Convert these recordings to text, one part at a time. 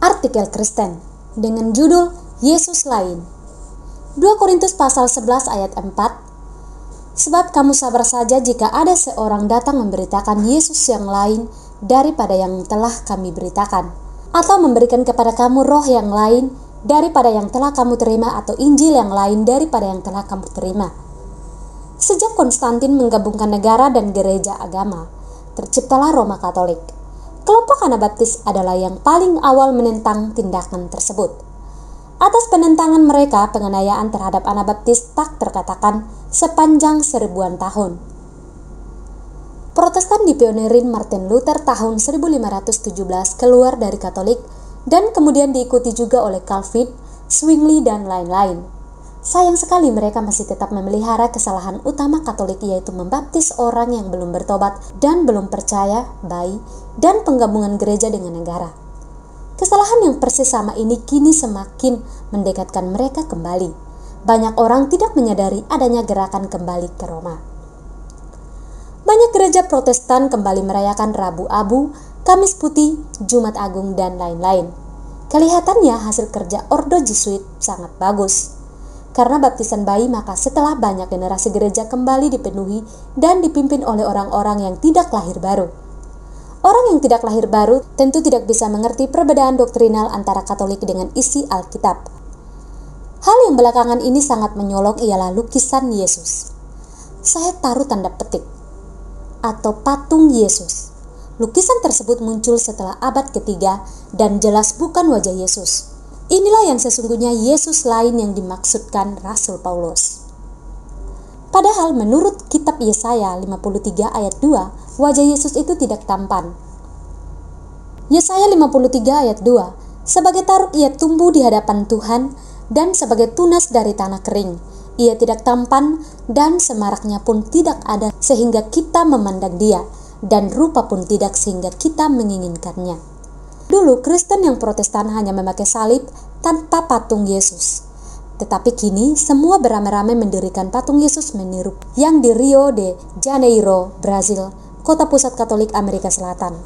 Artikel Kristen dengan judul Yesus Lain. 2 Korintus pasal 11 ayat 4. Sebab kamu sabar saja jika ada seorang datang memberitakan Yesus yang lain daripada yang telah kami beritakan, atau memberikan kepada kamu roh yang lain daripada yang telah kamu terima, atau Injil yang lain daripada yang telah kamu terima. Sejak Konstantin menggabungkan negara dan gereja agama, terciptalah Roma Katolik. Kelompok Anabaptis adalah yang paling awal menentang tindakan tersebut. Atas penentangan mereka, penganiayaan terhadap Anabaptis tak terkatakan sepanjang seribuan tahun. Protestan dipionerin Martin Luther tahun 1517 keluar dari Katolik dan kemudian diikuti juga oleh Calvin, Zwingli, dan lain-lain. Sayang sekali mereka masih tetap memelihara kesalahan utama Katolik, yaitu membaptis orang yang belum bertobat dan belum percaya, bayi, dan penggabungan gereja dengan negara. Kesalahan yang persis sama ini kini semakin mendekatkan mereka kembali. Banyak orang tidak menyadari adanya gerakan kembali ke Roma. Banyak gereja Protestan kembali merayakan Rabu Abu, Kamis Putih, Jumat Agung, dan lain-lain. Kelihatannya hasil kerja Ordo Jesuit sangat bagus. Karena baptisan bayi, maka setelah banyak generasi gereja kembali dipenuhi dan dipimpin oleh orang-orang yang tidak lahir baru. Orang yang tidak lahir baru tentu tidak bisa mengerti perbedaan doktrinal antara Katolik dengan isi Alkitab. Hal yang belakangan ini sangat menyolok ialah lukisan Yesus. Saya taruh tanda petik, atau patung Yesus. Lukisan tersebut muncul setelah abad ketiga dan jelas bukan wajah Yesus. Inilah yang sesungguhnya Yesus lain yang dimaksudkan Rasul Paulus. Padahal menurut kitab Yesaya 53 ayat 2, wajah Yesus itu tidak tampan. Yesaya 53 ayat 2, sebagai taruk ia tumbuh di hadapan Tuhan dan sebagai tunas dari tanah kering. Ia tidak tampan dan semaraknya pun tidak ada sehingga kita memandang dia, dan rupa pun tidak sehingga kita menginginkannya. Dulu Kristen yang Protestan hanya memakai salib tanpa patung Yesus. Tetapi kini semua beramai-ramai mendirikan patung Yesus meniru yang di Rio de Janeiro, Brazil, kota pusat Katolik Amerika Selatan.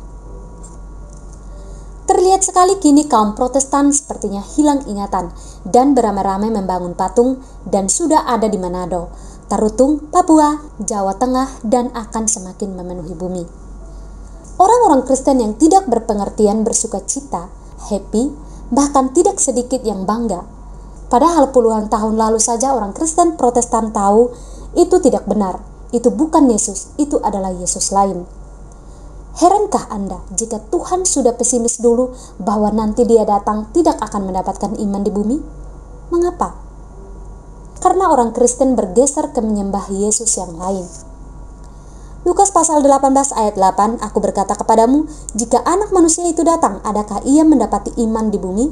Terlihat sekali kini kaum Protestan sepertinya hilang ingatan dan beramai-ramai membangun patung, dan sudah ada di Manado, Tarutung, Papua, Jawa Tengah, dan akan semakin memenuhi bumi. Orang-orang Kristen yang tidak berpengertian bersuka cita, happy, bahkan tidak sedikit yang bangga. Padahal puluhan tahun lalu saja orang Kristen Protestan tahu itu tidak benar, itu bukan Yesus, itu adalah Yesus lain. Herankah Anda jika Tuhan sudah pesimis dulu bahwa nanti Dia datang tidak akan mendapatkan iman di bumi? Mengapa? Karena orang Kristen bergeser ke menyembah Yesus yang lain. Lukas pasal 18 ayat 8, aku berkata kepadamu, jika anak manusia itu datang, adakah ia mendapati iman di bumi?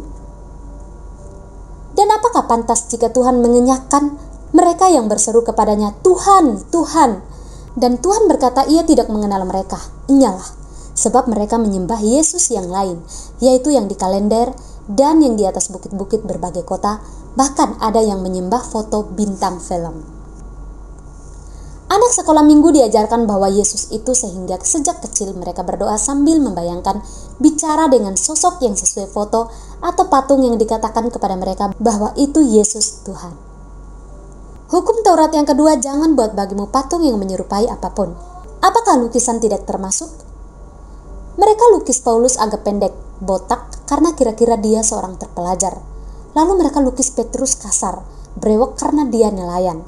Dan apakah pantas jika Tuhan mengenyahkan mereka yang berseru kepadanya, Tuhan, Tuhan. Dan Tuhan berkata ia tidak mengenal mereka. Inyalah, sebab mereka menyembah Yesus yang lain, yaitu yang di kalender dan yang di atas bukit-bukit berbagai kota, bahkan ada yang menyembah foto bintang film. Anak sekolah minggu diajarkan bahwa Yesus itu sehingga sejak kecil mereka berdoa sambil membayangkan bicara dengan sosok yang sesuai foto atau patung yang dikatakan kepada mereka bahwa itu Yesus Tuhan. Hukum Taurat yang kedua, jangan buat bagimu patung yang menyerupai apapun. Apakah lukisan tidak termasuk? Mereka lukis Paulus agak pendek, botak karena kira-kira dia seorang terpelajar. Lalu mereka lukis Petrus kasar, brewok karena dia nelayan.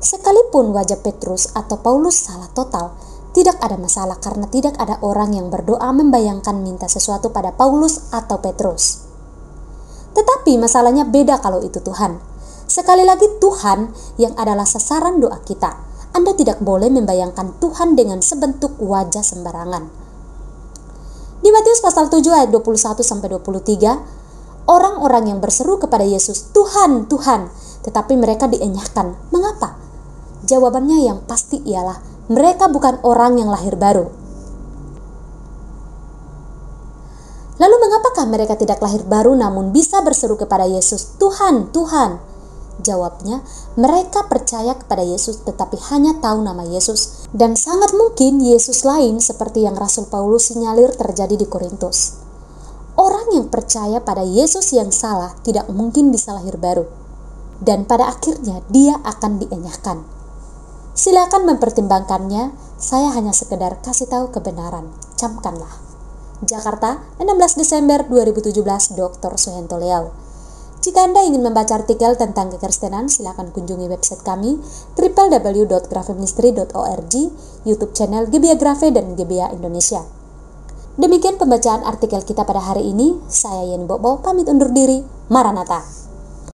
Sekalipun wajah Petrus atau Paulus salah total, tidak ada masalah karena tidak ada orang yang berdoa membayangkan minta sesuatu pada Paulus atau Petrus. Tetapi masalahnya beda kalau itu Tuhan. Sekali lagi Tuhan yang adalah sasaran doa kita. Anda tidak boleh membayangkan Tuhan dengan sebentuk wajah sembarangan. Di Matius pasal 7 ayat 21-23, orang-orang yang berseru kepada Yesus, Tuhan, Tuhan, tetapi mereka dienyahkan. Mengapa? Jawabannya yang pasti ialah mereka bukan orang yang lahir baru. Lalu mengapakah mereka tidak lahir baru namun bisa berseru kepada Yesus, Tuhan, Tuhan? Jawabnya, mereka percaya kepada Yesus tetapi hanya tahu nama Yesus, dan sangat mungkin Yesus lain seperti yang Rasul Paulus sinyalir terjadi di Korintus. Orang yang percaya pada Yesus yang salah tidak mungkin bisa lahir baru. Dan pada akhirnya dia akan dienyahkan. Silakan mempertimbangkannya, saya hanya sekedar kasih tahu kebenaran. Camkanlah. Jakarta, 16 Desember 2017, Dr. Suhento Leau. Jika Anda ingin membaca artikel tentang kekristenan, silakan kunjungi website kami www.grafeministry.org, YouTube channel GBA Grafe dan GBA Indonesia. Demikian pembacaan artikel kita pada hari ini. Saya Yeni Bobo pamit undur diri. Maranatha.